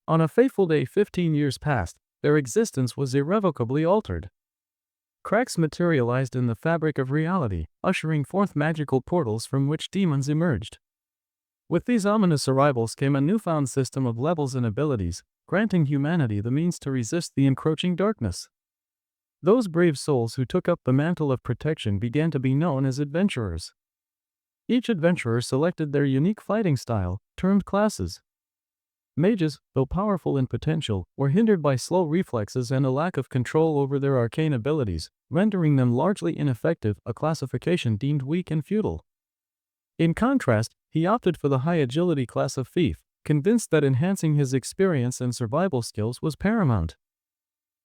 On a fateful day 15 years past, their existence was irrevocably altered. Cracks materialized in the fabric of reality, ushering forth magical portals from which demons emerged. With these ominous arrivals came a newfound system of levels and abilities, granting humanity the means to resist the encroaching darkness. Those brave souls who took up the mantle of protection began to be known as adventurers. Each adventurer selected their unique fighting style, termed classes. Mages, though powerful in potential, were hindered by slow reflexes and a lack of control over their arcane abilities, rendering them largely ineffective, a classification deemed weak and futile. In contrast, he opted for the high agility class of thief, convinced that enhancing his experience and survival skills was paramount.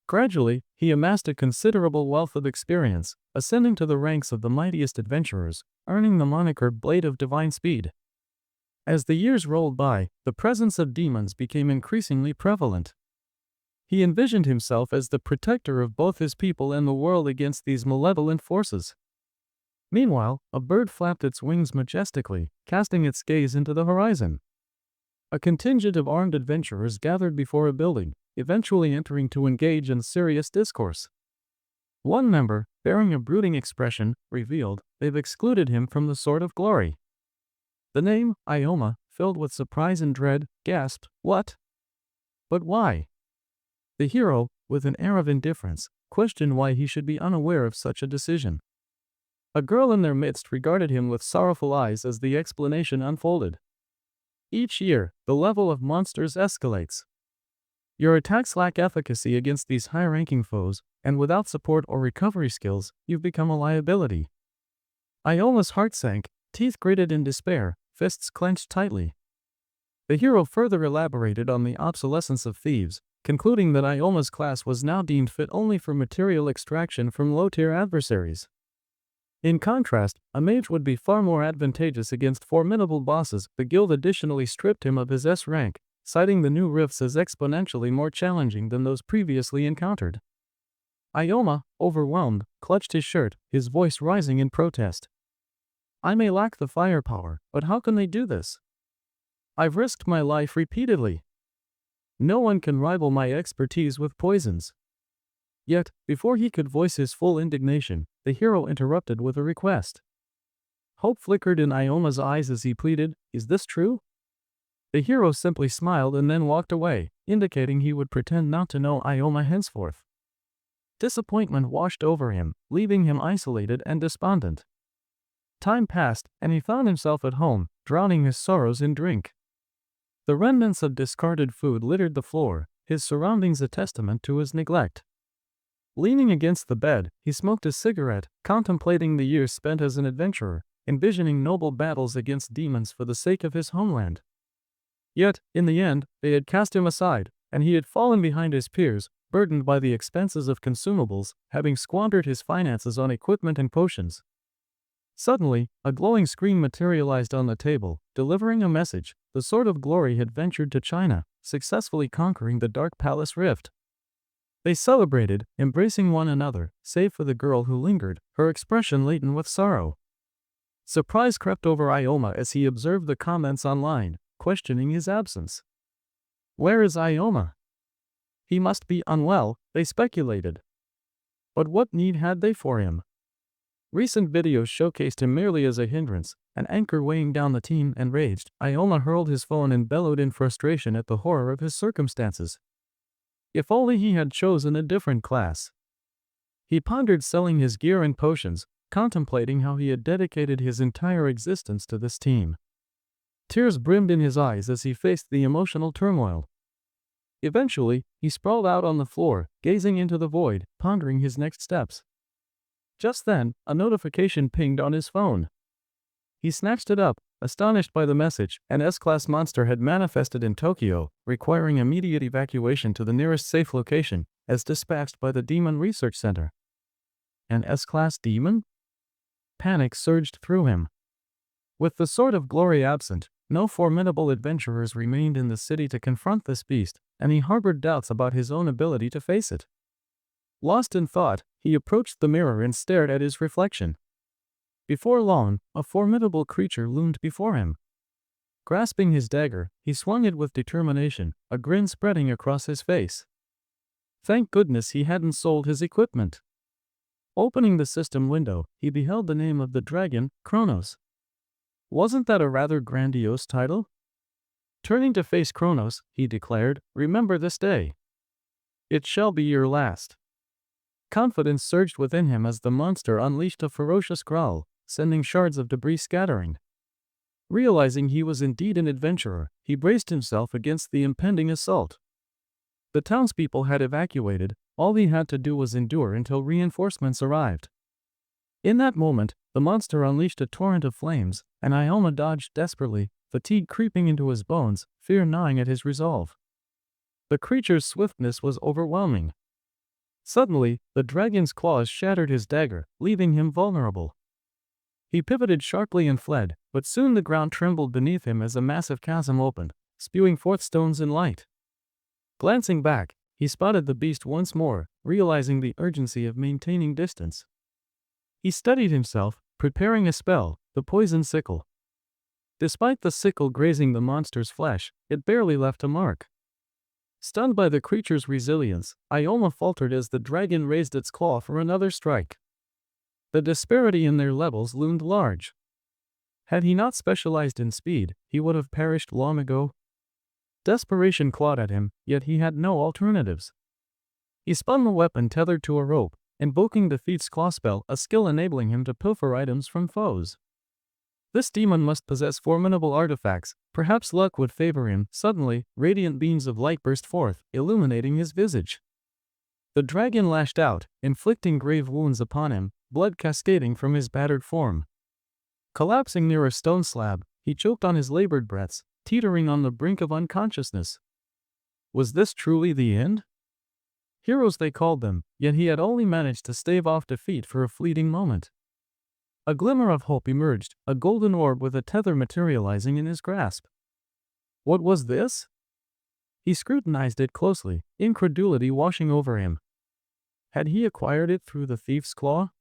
Gradually, he amassed a considerable wealth of experience, ascending to the ranks of the mightiest adventurers, earning the moniker Blade of Divine Speed. As the years rolled by, the presence of demons became increasingly prevalent. He envisioned himself as the protector of both his people and the world against these malevolent forces. Meanwhile, a bird flapped its wings majestically, casting its gaze into the horizon. A contingent of armed adventurers gathered before a building, eventually entering to engage in serious discourse. One member, bearing a brooding expression, revealed they've excluded him from the Sword of Glory. The name, Ioma, filled with surprise and dread, gasped, "What? But why?" The hero, with an air of indifference, questioned why he should be unaware of such a decision. A girl in their midst regarded him with sorrowful eyes as the explanation unfolded. Each year, the level of monsters escalates. Your attacks lack efficacy against these high-ranking foes, and without support or recovery skills, you've become a liability. Ioma's heart sank, teeth gritted in despair, fists clenched tightly. The hero further elaborated on the obsolescence of thieves, concluding that Ioma's class was now deemed fit only for material extraction from low-tier adversaries. In contrast, a mage would be far more advantageous against formidable bosses. The guild additionally stripped him of his S rank, citing the new rifts as exponentially more challenging than those previously encountered. Ioma, overwhelmed, clutched his shirt, his voice rising in protest. "I may lack the firepower, but how can they do this? I've risked my life repeatedly. No one can rival my expertise with poisons." Yet, before he could voice his full indignation, the hero interrupted with a request. Hope flickered in Ioma's eyes as he pleaded, "Is this true?" The hero simply smiled and then walked away, indicating he would pretend not to know Ioma henceforth. Disappointment washed over him, leaving him isolated and despondent. Time passed, and he found himself at home, drowning his sorrows in drink. The remnants of discarded food littered the floor, his surroundings a testament to his neglect. Leaning against the bed, he smoked a cigarette, contemplating the years spent as an adventurer, envisioning noble battles against demons for the sake of his homeland. Yet, in the end, they had cast him aside, and he had fallen behind his peers, burdened by the expenses of consumables, having squandered his finances on equipment and potions. Suddenly, a glowing screen materialized on the table, delivering a message. The Sword of Glory had ventured to China, successfully conquering the Dark Palace Rift. They celebrated, embracing one another, save for the girl who lingered, her expression laden with sorrow. Surprise crept over Ioma as he observed the comments online, questioning his absence. Where is Ioma? He must be unwell, they speculated. But what need had they for him? Recent videos showcased him merely as a hindrance, an anchor weighing down the team. Enraged, Ioma hurled his phone and bellowed in frustration at the horror of his circumstances. If only he had chosen a different class. He pondered selling his gear and potions, contemplating how he had dedicated his entire existence to this team. Tears brimmed in his eyes as he faced the emotional turmoil. Eventually, he sprawled out on the floor, gazing into the void, pondering his next steps. Just then, a notification pinged on his phone. He snatched it up, astonished by the message. An S-class monster had manifested in Tokyo, requiring immediate evacuation to the nearest safe location, as dispatched by the Demon Research Center. An S-class demon? Panic surged through him. With the Sword of Glory absent, no formidable adventurers remained in the city to confront this beast, and he harbored doubts about his own ability to face it. Lost in thought, he approached the mirror and stared at his reflection. Before long, a formidable creature loomed before him. Grasping his dagger, he swung it with determination, a grin spreading across his face. Thank goodness he hadn't sold his equipment. Opening the system window, he beheld the name of the dragon, Kronos. Wasn't that a rather grandiose title? Turning to face Kronos, he declared, "Remember this day. It shall be your last." Confidence surged within him as the monster unleashed a ferocious growl, sending shards of debris scattering. Realizing he was indeed an adventurer, he braced himself against the impending assault. The townspeople had evacuated, all he had to do was endure until reinforcements arrived. In that moment, the monster unleashed a torrent of flames, and Ioma dodged desperately, fatigue creeping into his bones, fear gnawing at his resolve. The creature's swiftness was overwhelming. Suddenly, the dragon's claws shattered his dagger, leaving him vulnerable. He pivoted sharply and fled, but soon the ground trembled beneath him as a massive chasm opened, spewing forth stones and light. Glancing back, he spotted the beast once more, realizing the urgency of maintaining distance. He steadied himself, preparing a spell, the poison sickle. Despite the sickle grazing the monster's flesh, it barely left a mark. Stunned by the creature's resilience, Ioma faltered as the dragon raised its claw for another strike. The disparity in their levels loomed large. Had he not specialized in speed, he would have perished long ago. Desperation clawed at him, yet he had no alternatives. He spun the weapon tethered to a rope, invoking the Thief's Claw spell, a skill enabling him to pilfer items from foes. This demon must possess formidable artifacts, perhaps luck would favor him. Suddenly, radiant beams of light burst forth, illuminating his visage. The dragon lashed out, inflicting grave wounds upon him, blood cascading from his battered form. Collapsing near a stone slab, he choked on his labored breaths, teetering on the brink of unconsciousness. Was this truly the end? Heroes they called them, yet he had only managed to stave off defeat for a fleeting moment. A glimmer of hope emerged, a golden orb with a tether materializing in his grasp. What was this? He scrutinized it closely, incredulity washing over him. Had he acquired it through the Thief's Claw?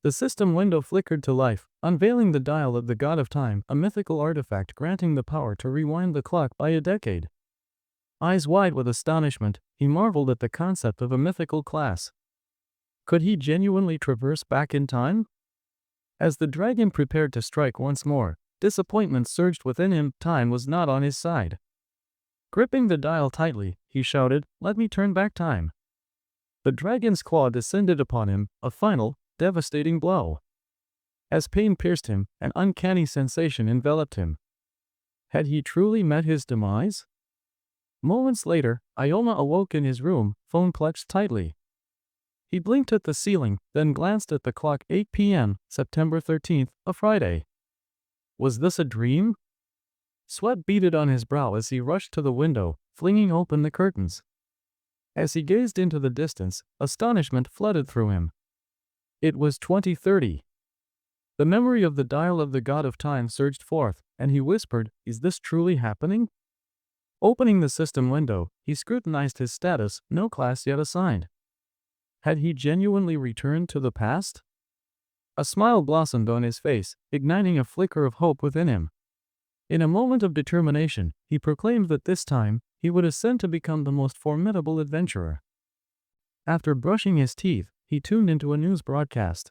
The system window flickered to life, unveiling the dial of the God of Time, a mythical artifact granting the power to rewind the clock by a decade. Eyes wide with astonishment, he marveled at the concept of a mythical class. Could he genuinely traverse back in time? As the dragon prepared to strike once more, disappointment surged within him. Time was not on his side. Gripping the dial tightly, he shouted, "Let me turn back time." The dragon's claw descended upon him, a final, devastating blow. As pain pierced him, an uncanny sensation enveloped him. Had he truly met his demise? Moments later, Ioma awoke in his room, phone clutched tightly. He blinked at the ceiling, then glanced at the clock. 8 p.m., September 13th, a Friday. Was this a dream? Sweat beaded on his brow as he rushed to the window, flinging open the curtains. As he gazed into the distance, astonishment flooded through him. It was 2030. The memory of the dial of the God of Time surged forth, and he whispered, "Is this truly happening?" Opening the system window, he scrutinized his status, no class yet assigned. Had he genuinely returned to the past? A smile blossomed on his face, igniting a flicker of hope within him. In a moment of determination, he proclaimed that this time, he would ascend to become the most formidable adventurer. After brushing his teeth, he tuned into a news broadcast.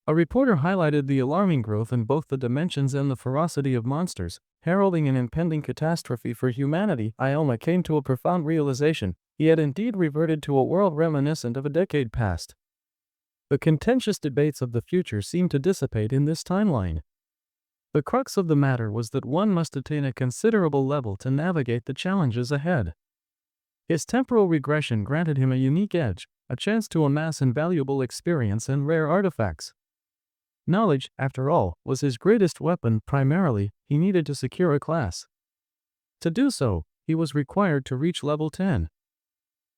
A reporter highlighted the alarming growth in both the dimensions and the ferocity of monsters, heralding an impending catastrophe for humanity. Ioma came to a profound realization. He had indeed reverted to a world reminiscent of a decade past. The contentious debates of the future seemed to dissipate in this timeline. The crux of the matter was that one must attain a considerable level to navigate the challenges ahead. His temporal regression granted him a unique edge, a chance to amass invaluable experience and rare artifacts. Knowledge, after all, was his greatest weapon. Primarily, he needed to secure a class. To do so, he was required to reach level 10.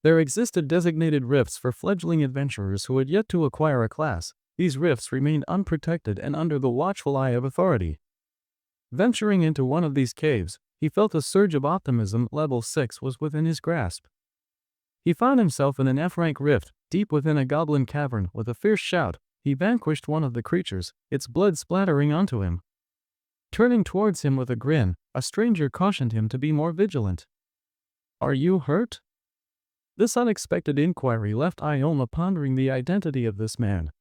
There existed designated rifts for fledgling adventurers who had yet to acquire a class. These rifts remained unprotected and under the watchful eye of authority. Venturing into one of these caves, he felt a surge of optimism. Level 6 was within his grasp. He found himself in an F-rank rift, deep within a goblin cavern. With a fierce shout, he vanquished one of the creatures, its blood splattering onto him. Turning towards him with a grin, a stranger cautioned him to be more vigilant. "Are you hurt?" This unexpected inquiry left Ioma pondering the identity of this man.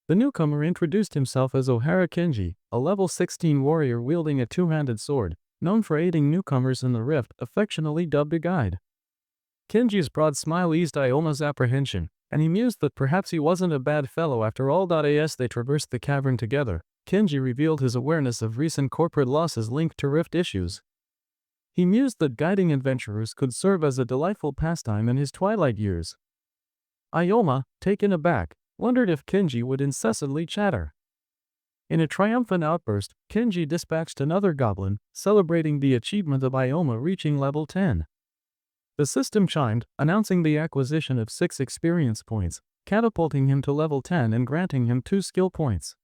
The newcomer introduced himself as Ohara Kenji, a level 16 warrior wielding a two-handed sword, known for aiding newcomers in the rift, affectionately dubbed a guide. Kenji's broad smile eased Ioma's apprehension, and he mused that perhaps he wasn't a bad fellow after all. As they traversed the cavern together, Kenji revealed his awareness of recent corporate losses linked to rift issues. He mused that guiding adventurers could serve as a delightful pastime in his twilight years. Ioma, taken aback, wondered if Kenji would incessantly chatter. In a triumphant outburst, Kenji dispatched another goblin, celebrating the achievement of Ioma reaching level 10. The system chimed, announcing the acquisition of 6 experience points, catapulting him to level 10 and granting him 2 skill points.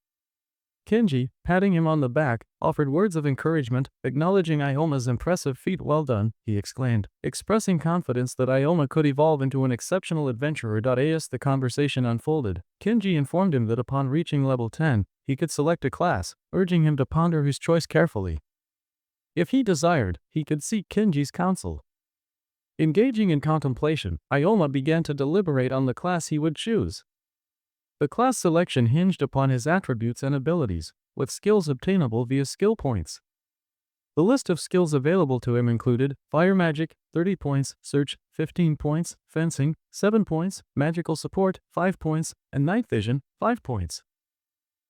Kenji, patting him on the back, offered words of encouragement, acknowledging Ioma's impressive feat. "Well done," he exclaimed, expressing confidence that Ioma could evolve into an exceptional adventurer. As the conversation unfolded, Kenji informed him that upon reaching level 10, he could select a class, urging him to ponder his choice carefully. If he desired, he could seek Kenji's counsel. Engaging in contemplation, Ioma began to deliberate on the class he would choose. The class selection hinged upon his attributes and abilities, with skills obtainable via skill points. The list of skills available to him included Fire Magic, 30 points, Search, 15 points, Fencing, 7 points, Magical Support, 5 points, and Night Vision, 5 points.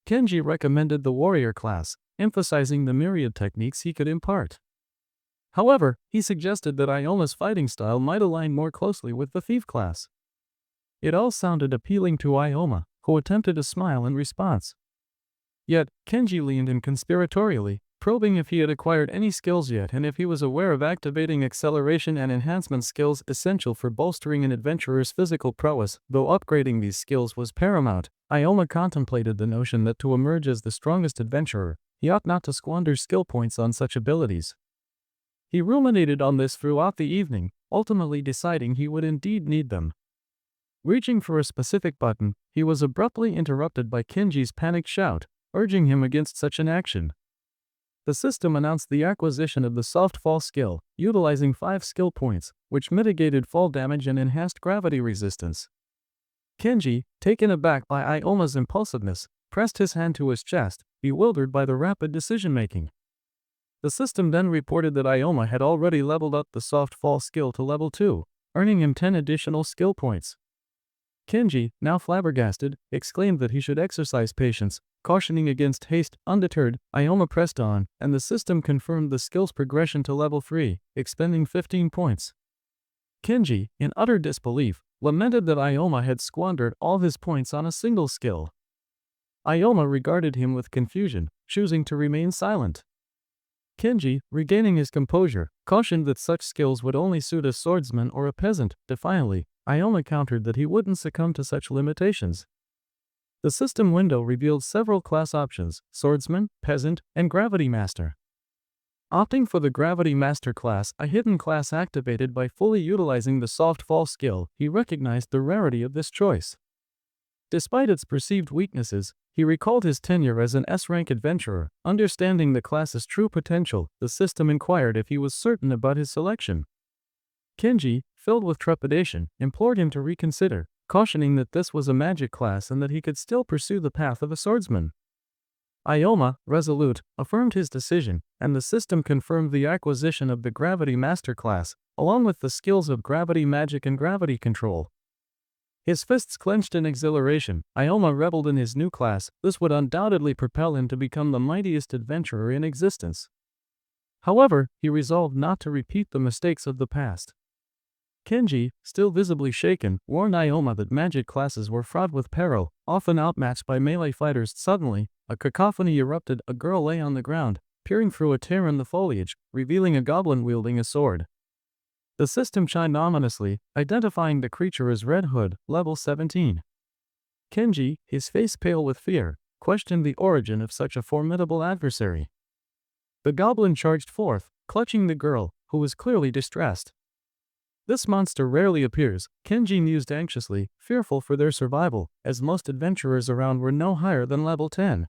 Kenji recommended the Warrior class, emphasizing the myriad techniques he could impart. However, he suggested that Ioma's fighting style might align more closely with the Thief class. It all sounded appealing to Ioma, who attempted a smile in response. Yet, Kenji leaned in conspiratorially, probing if he had acquired any skills yet and if he was aware of activating acceleration and enhancement skills essential for bolstering an adventurer's physical prowess. Though upgrading these skills was paramount, Ioma contemplated the notion that to emerge as the strongest adventurer, he ought not to squander skill points on such abilities. He ruminated on this throughout the evening, ultimately deciding he would indeed need them. Reaching for a specific button, he was abruptly interrupted by Kenji's panicked shout, urging him against such an action. The system announced the acquisition of the Soft Fall skill, utilizing 5 skill points, which mitigated fall damage and enhanced gravity resistance. Kenji, taken aback by Ioma's impulsiveness, pressed his hand to his chest, bewildered by the rapid decision-making. The system then reported that Ioma had already leveled up the Soft Fall skill to level 2, earning him 10 additional skill points. Kenji, now flabbergasted, exclaimed that he should exercise patience, cautioning against haste. Undeterred, Ioma pressed on, and the system confirmed the skill's progression to level 3, expending 15 points. Kenji, in utter disbelief, lamented that Ioma had squandered all his points on a single skill. Ioma regarded him with confusion, choosing to remain silent. Kenji, regaining his composure, cautioned that such skills would only suit a swordsman or a peasant. Defiantly, Ioma countered that he wouldn't succumb to such limitations. The system window revealed several class options: Swordsman, Peasant, and Gravity Master. Opting for the Gravity Master class, a hidden class activated by fully utilizing the Soft Fall skill, he recognized the rarity of this choice. Despite its perceived weaknesses, he recalled his tenure as an S-rank adventurer. Understanding the class's true potential, the system inquired if he was certain about his selection. Kenji, filled with trepidation, implored him to reconsider, cautioning that this was a magic class and that he could still pursue the path of a swordsman. Ioma, resolute, affirmed his decision, and the system confirmed the acquisition of the Gravity Master class, along with the skills of Gravity Magic and Gravity Control. His fists clenched in exhilaration, Ioma reveled in his new class. This would undoubtedly propel him to become the mightiest adventurer in existence. However, he resolved not to repeat the mistakes of the past. Kenji, still visibly shaken, warned Ioma that magic classes were fraught with peril, often outmatched by melee fighters. Suddenly, a cacophony erupted. A girl lay on the ground, peering through a tear in the foliage, revealing a goblin wielding a sword. The system chimed ominously, identifying the creature as Red Hood, level 17. Kenji, his face pale with fear, questioned the origin of such a formidable adversary. The goblin charged forth, clutching the girl, who was clearly distressed. This monster rarely appears, Kenji mused anxiously, fearful for their survival, as most adventurers around were no higher than level 10.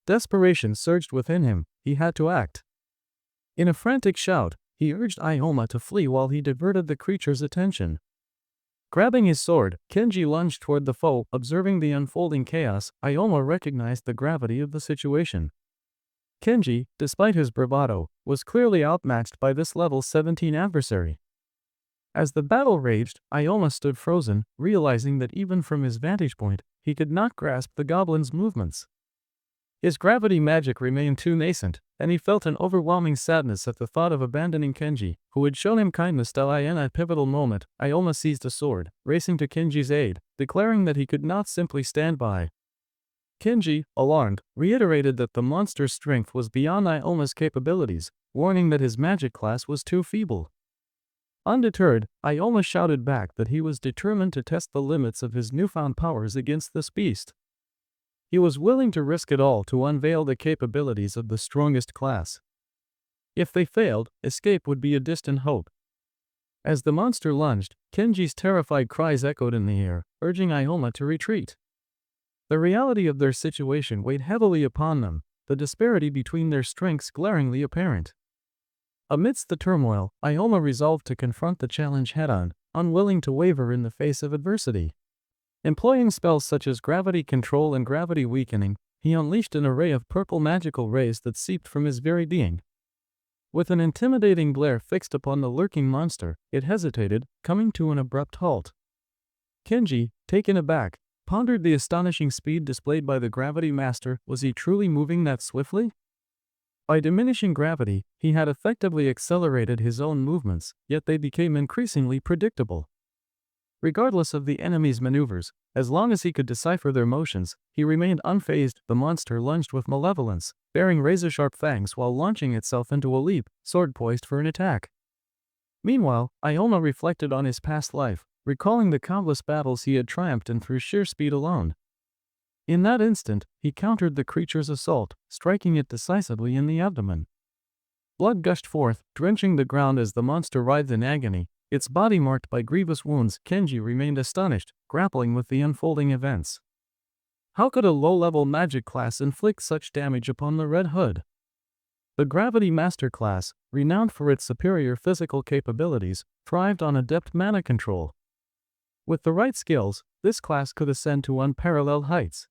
Desperation surged within him. He had to act. In a frantic shout, he urged Ioma to flee while he diverted the creature's attention. Grabbing his sword, Kenji lunged toward the foe. Observing the unfolding chaos, Ioma recognized the gravity of the situation. Kenji, despite his bravado, was clearly outmatched by this level 17 adversary. As the battle raged, Ioma stood frozen, realizing that even from his vantage point, he could not grasp the goblin's movements. His gravity magic remained too nascent, and he felt an overwhelming sadness at the thought of abandoning Kenji, who had shown him kindness. In a pivotal moment, Ioma seized a sword, racing to Kenji's aid, declaring that he could not simply stand by. Kenji, alarmed, reiterated that the monster's strength was beyond Ioma's capabilities, warning that his magic class was too feeble. Undeterred, Ioma shouted back that he was determined to test the limits of his newfound powers against this beast. He was willing to risk it all to unveil the capabilities of the strongest class. If they failed, escape would be a distant hope. As the monster lunged, Kenji's terrified cries echoed in the air, urging Ioma to retreat. The reality of their situation weighed heavily upon them, the disparity between their strengths glaringly apparent. Amidst the turmoil, Ioma resolved to confront the challenge head-on, unwilling to waver in the face of adversity. Employing spells such as gravity control and gravity weakening, he unleashed an array of purple magical rays that seeped from his very being. With an intimidating glare fixed upon the lurking monster, it hesitated, coming to an abrupt halt. Kenji, taken aback, pondered the astonishing speed displayed by the gravity master. Was he truly moving that swiftly? By diminishing gravity, he had effectively accelerated his own movements, yet they became increasingly predictable. Regardless of the enemy's maneuvers, as long as he could decipher their motions, he remained unfazed. The monster lunged with malevolence, bearing razor-sharp fangs while launching itself into a leap, sword poised for an attack. Meanwhile, Ioma reflected on his past life, recalling the countless battles he had triumphed in through sheer speed alone. In that instant, he countered the creature's assault, striking it decisively in the abdomen. Blood gushed forth, drenching the ground as the monster writhed in agony, its body marked by grievous wounds. Kenji remained astonished, grappling with the unfolding events. How could a low-level magic class inflict such damage upon the Red Hood? The Gravity Master class, renowned for its superior physical capabilities, thrived on adept mana control. With the right skills, this class could ascend to unparalleled heights.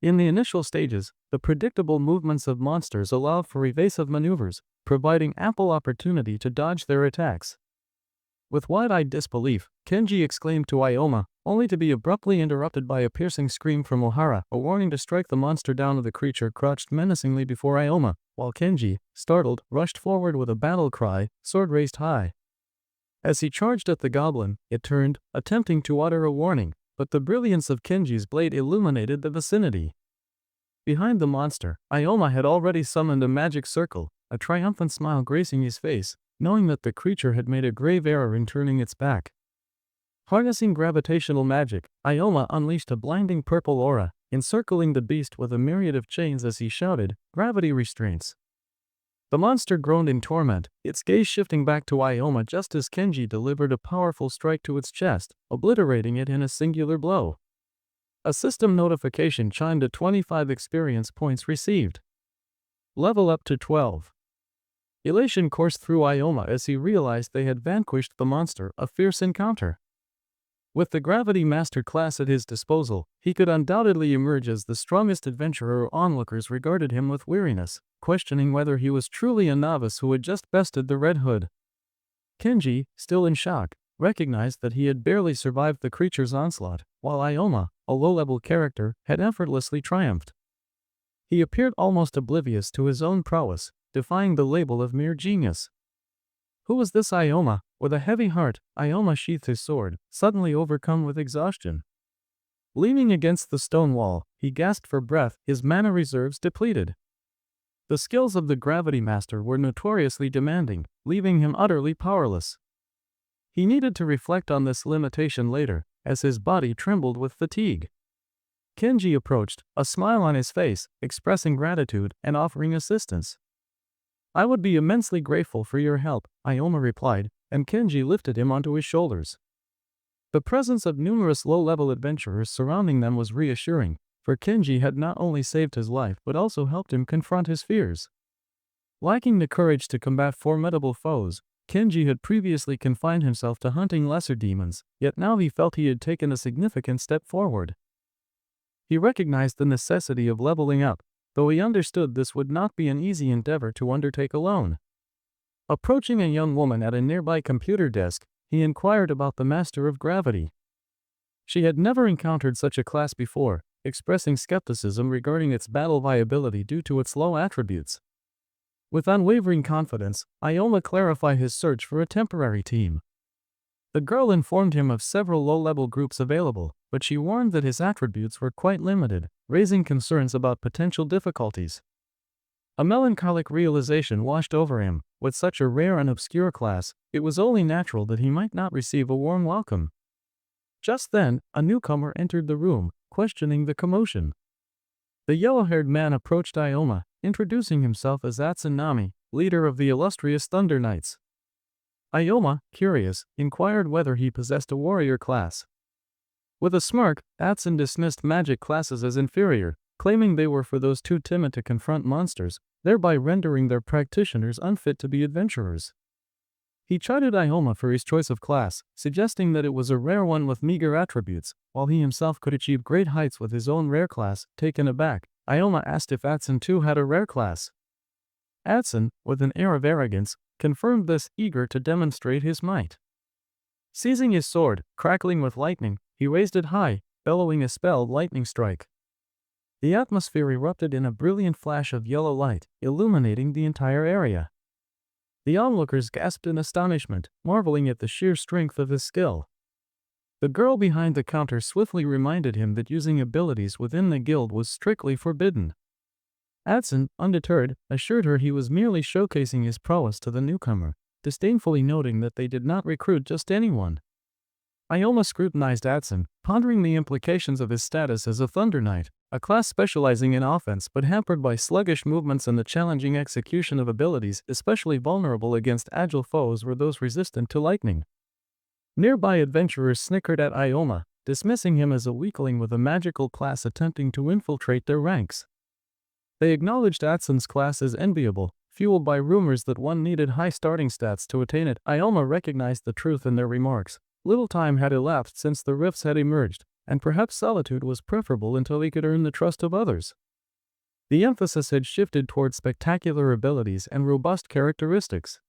In the initial stages, the predictable movements of monsters allowed for evasive maneuvers, providing ample opportunity to dodge their attacks. With wide-eyed disbelief, Kenji exclaimed to Ioma, only to be abruptly interrupted by a piercing scream from Ohara, a warning to strike the monster down. The creature crouched menacingly before Ioma, while Kenji, startled, rushed forward with a battle cry, sword raised high. As he charged at the goblin, it turned, attempting to utter a warning, but the brilliance of Kenji's blade illuminated the vicinity. Behind the monster, Ioma had already summoned a magic circle, a triumphant smile gracing his face, knowing that the creature had made a grave error in turning its back. Harnessing gravitational magic, Ioma unleashed a blinding purple aura, encircling the beast with a myriad of chains as he shouted, "Gravity restraints." The monster groaned in torment, its gaze shifting back to Ioma just as Kenji delivered a powerful strike to its chest, obliterating it in a singular blow. A system notification chimed at 25 experience points received. Level up to 12. Elation coursed through Ioma as he realized they had vanquished the monster, a fierce encounter. With the Gravity Master class at his disposal, he could undoubtedly emerge as the strongest adventurer. Onlookers regarded him with weariness, questioning whether he was truly a novice who had just bested the Red Hood. Kenji, still in shock, recognized that he had barely survived the creature's onslaught, while Ioma, a low-level character, had effortlessly triumphed. He appeared almost oblivious to his own prowess, defying the label of mere genius. Who was this Ioma? With a heavy heart, Ioma sheathed his sword, suddenly overcome with exhaustion. Leaning against the stone wall, he gasped for breath, his mana reserves depleted. The skills of the Gravity Master were notoriously demanding, leaving him utterly powerless. He needed to reflect on this limitation later, as his body trembled with fatigue. Kenji approached, a smile on his face, expressing gratitude and offering assistance. "I would be immensely grateful for your help," Ioma replied, and Kenji lifted him onto his shoulders. The presence of numerous low-level adventurers surrounding them was reassuring, for Kenji had not only saved his life but also helped him confront his fears. Lacking the courage to combat formidable foes, Kenji had previously confined himself to hunting lesser demons, yet now he felt he had taken a significant step forward. He recognized the necessity of leveling up, though he understood this would not be an easy endeavor to undertake alone. Approaching a young woman at a nearby computer desk, he inquired about the Master of Gravity. She had never encountered such a class before, expressing skepticism regarding its battle viability due to its low attributes. With unwavering confidence, Ioma clarified his search for a temporary team. The girl informed him of several low-level groups available, but she warned that his attributes were quite limited, raising concerns about potential difficulties. A melancholic realization washed over him. With such a rare and obscure class, it was only natural that he might not receive a warm welcome. Just then, a newcomer entered the room, questioning the commotion. The yellow-haired man approached Ioma, introducing himself as Atsunami, leader of the illustrious Thunder Knights. Ioma, curious, inquired whether he possessed a warrior class. With a smirk, Atsun dismissed magic classes as inferior, claiming they were for those too timid to confront monsters, thereby rendering their practitioners unfit to be adventurers. He chided Ioma for his choice of class, suggesting that it was a rare one with meager attributes, while he himself could achieve great heights with his own rare class. Taken aback, Ioma asked if Atsun too had a rare class. Atsun, with an air of arrogance, confirmed this, eager to demonstrate his might. Seizing his sword, crackling with lightning, he raised it high, bellowing a spelled lightning strike. The atmosphere erupted in a brilliant flash of yellow light, illuminating the entire area. The onlookers gasped in astonishment, marveling at the sheer strength of his skill. The girl behind the counter swiftly reminded him that using abilities within the guild was strictly forbidden. Atsun, undeterred, assured her he was merely showcasing his prowess to the newcomer, disdainfully noting that they did not recruit just anyone. Ioma scrutinized Atsun, pondering the implications of his status as a Thunder Knight, a class specializing in offense but hampered by sluggish movements and the challenging execution of abilities. Especially vulnerable against agile foes were those resistant to lightning. Nearby adventurers snickered at Ioma, dismissing him as a weakling with a magical class attempting to infiltrate their ranks. They acknowledged Atsun's class as enviable, fueled by rumors that one needed high starting stats to attain it. Ioma recognized the truth in their remarks. Little time had elapsed since the rifts had emerged, and perhaps solitude was preferable until he could earn the trust of others. The emphasis had shifted toward spectacular abilities and robust characteristics.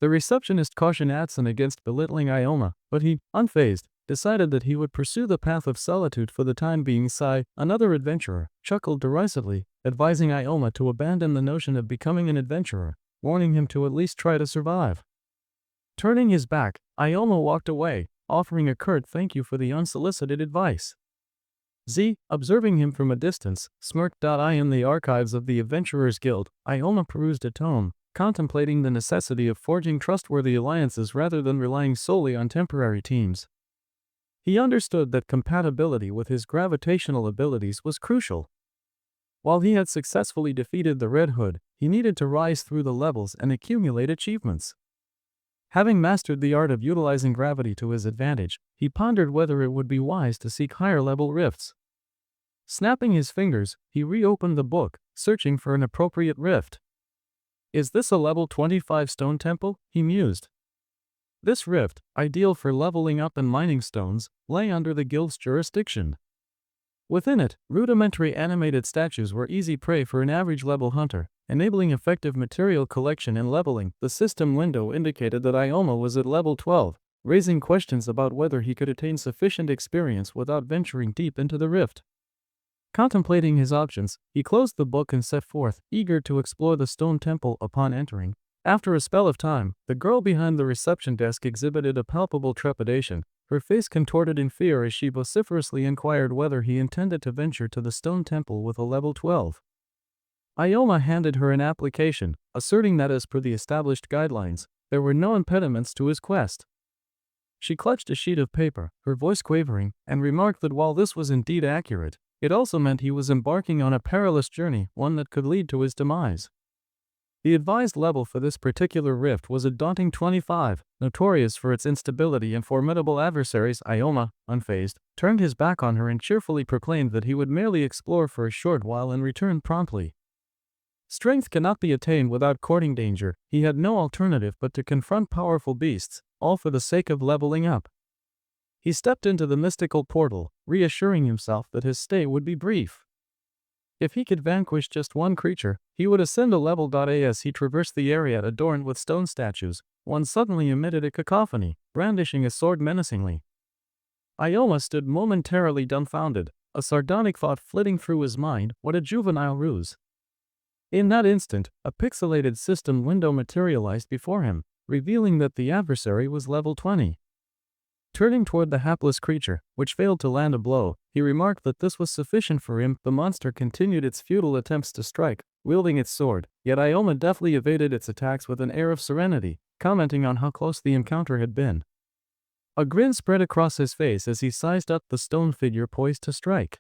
The receptionist cautioned Atsun against belittling Ioma, but he, unfazed, decided that he would pursue the path of solitude for the time being. Sai, another adventurer, chuckled derisively, advising Ioma to abandon the notion of becoming an adventurer, warning him to at least try to survive. Turning his back, Ioma walked away, offering a curt thank you for the unsolicited advice. Z, observing him from a distance, smirked. In the archives of the Adventurers Guild, Ioma perused a tome, contemplating the necessity of forging trustworthy alliances rather than relying solely on temporary teams. He understood that compatibility with his gravitational abilities was crucial. While he had successfully defeated the Red Hood, he needed to rise through the levels and accumulate achievements. Having mastered the art of utilizing gravity to his advantage, he pondered whether it would be wise to seek higher-level rifts. Snapping his fingers, he reopened the book, searching for an appropriate rift. Is this a level 25 stone temple? He mused. This rift, ideal for leveling up and mining stones, lay under the guild's jurisdiction. Within it, rudimentary animated statues were easy prey for an average-level hunter, enabling effective material collection and leveling. The system window indicated that Ioma was at level 12, raising questions about whether he could attain sufficient experience without venturing deep into the rift. Contemplating his options, he closed the book and set forth, eager to explore the stone temple. Upon entering, after a spell of time, the girl behind the reception desk exhibited a palpable trepidation, her face contorted in fear as she vociferously inquired whether he intended to venture to the stone temple with a level 12. Ioma handed her an application, asserting that as per the established guidelines, there were no impediments to his quest. She clutched a sheet of paper, her voice quavering, and remarked that while this was indeed accurate, it also meant he was embarking on a perilous journey, one that could lead to his demise. The advised level for this particular rift was a daunting 25, notorious for its instability and formidable adversaries, Ioma, unfazed, turned his back on her and cheerfully proclaimed that he would merely explore for a short while and return promptly. Strength cannot be attained without courting danger. He had no alternative but to confront powerful beasts, all for the sake of leveling up. He stepped into the mystical portal, reassuring himself that his stay would be brief. If he could vanquish just one creature, he would ascend a level. As he traversed the area adorned with stone statues, one suddenly emitted a cacophony, brandishing a sword menacingly. Ioma stood momentarily dumbfounded, a sardonic thought flitting through his mind. What a juvenile ruse! In that instant, a pixelated system window materialized before him, revealing that the adversary was level 20. Turning toward the hapless creature, which failed to land a blow, he remarked that this was sufficient for him. The monster continued its futile attempts to strike, wielding its sword, yet Ioma deftly evaded its attacks with an air of serenity, commenting on how close the encounter had been. A grin spread across his face as he sized up the stone figure poised to strike.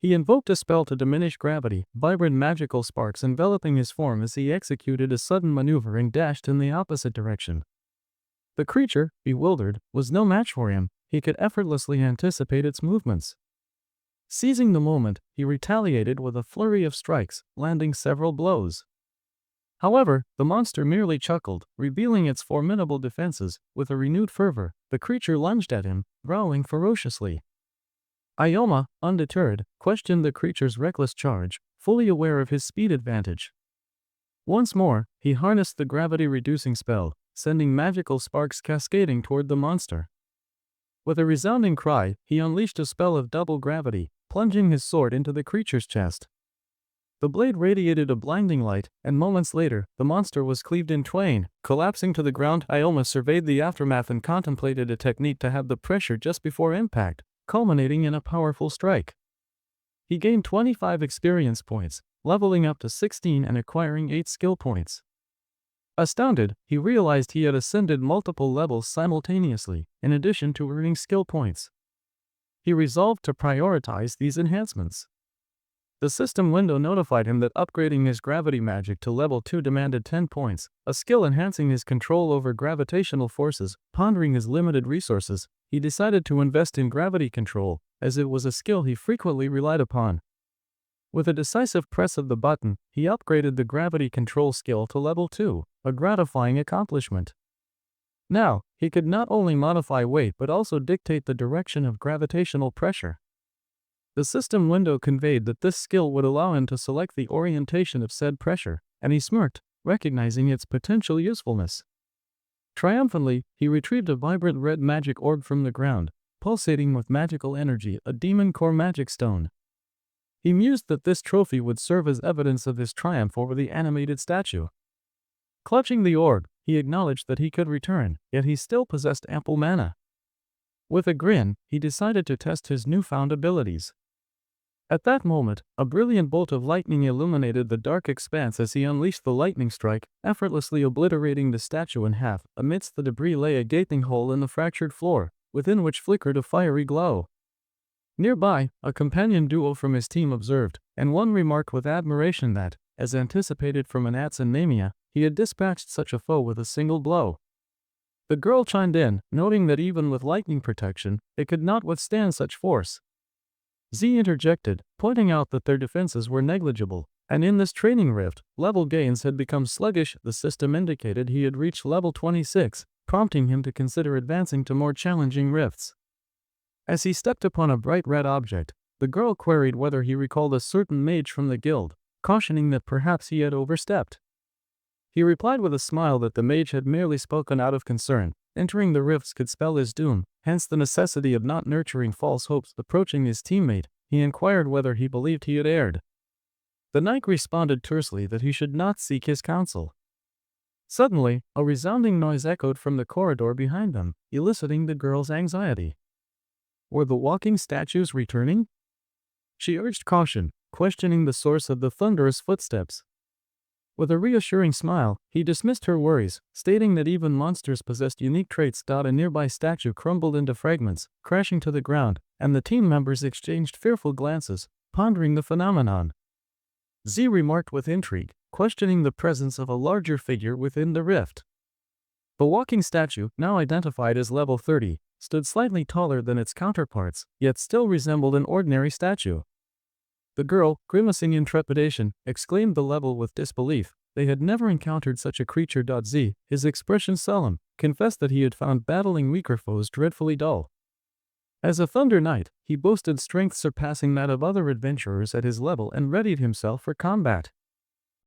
He invoked a spell to diminish gravity, vibrant magical sparks enveloping his form as he executed a sudden maneuver and dashed in the opposite direction. The creature, bewildered, was no match for him. He could effortlessly anticipate its movements. Seizing the moment, he retaliated with a flurry of strikes, landing several blows. However, the monster merely chuckled, revealing its formidable defenses. With a renewed fervor, the creature lunged at him, growling ferociously. Ioma, undeterred, questioned the creature's reckless charge, fully aware of his speed advantage. Once more, he harnessed the gravity-reducing spell, sending magical sparks cascading toward the monster. With a resounding cry, he unleashed a spell of double gravity, plunging his sword into the creature's chest. The blade radiated a blinding light, and moments later, the monster was cleaved in twain, collapsing to the ground. Ioma surveyed the aftermath and contemplated a technique to have the pressure just before impact, culminating in a powerful strike. He gained 25 experience points, leveling up to 16 and acquiring 8 skill points. Astounded, he realized he had ascended multiple levels simultaneously, in addition to earning skill points. He resolved to prioritize these enhancements. The system window notified him that upgrading his gravity magic to level 2 demanded 10 points, a skill enhancing his control over gravitational forces. Pondering his limited resources, he decided to invest in gravity control, as it was a skill he frequently relied upon. With a decisive press of the button, he upgraded the gravity control skill to level 2, a gratifying accomplishment. Now, he could not only modify weight but also dictate the direction of gravitational pressure. The system window conveyed that this skill would allow him to select the orientation of said pressure, and he smirked, recognizing its potential usefulness. Triumphantly, he retrieved a vibrant red magic orb from the ground, pulsating with magical energy, a demon core magic stone. He mused that this trophy would serve as evidence of his triumph over the animated statue. Clutching the orb, he acknowledged that he could return, yet he still possessed ample mana. With a grin, he decided to test his newfound abilities. At that moment, a brilliant bolt of lightning illuminated the dark expanse as he unleashed the lightning strike, effortlessly obliterating the statue in half. Amidst the debris lay a gaping hole in the fractured floor, within which flickered a fiery glow. Nearby, a companion duo from his team observed, and one remarked with admiration that, as anticipated from Anats and Namia, he had dispatched such a foe with a single blow. The girl chimed in, noting that even with lightning protection, it could not withstand such force. Z interjected, pointing out that their defenses were negligible, and in this training rift, level gains had become sluggish. The system indicated he had reached level 26, prompting him to consider advancing to more challenging rifts. As he stepped upon a bright red object, the girl queried whether he recalled a certain mage from the guild, cautioning that perhaps he had overstepped. He replied with a smile that the mage had merely spoken out of concern. Entering the rifts could spell his doom, hence the necessity of not nurturing false hopes. Approaching his teammate, he inquired whether he believed he had erred. The knight responded tersely that he should not seek his counsel. Suddenly, a resounding noise echoed from the corridor behind them, eliciting the girl's anxiety. Were the walking statues returning? She urged caution, questioning the source of the thunderous footsteps. With a reassuring smile, he dismissed her worries, stating that even monsters possessed unique traits. A nearby statue crumbled into fragments, crashing to the ground, and the team members exchanged fearful glances, pondering the phenomenon. Z remarked with intrigue, questioning the presence of a larger figure within the rift. The walking statue, now identified as level 30, stood slightly taller than its counterparts, yet still resembled an ordinary statue. The girl, grimacing in trepidation, exclaimed the level with disbelief. They had never encountered such a creature. Z, his expression solemn, confessed that he had found battling weaker foes dreadfully dull. As a Thunder Knight, he boasted strength surpassing that of other adventurers at his level and readied himself for combat.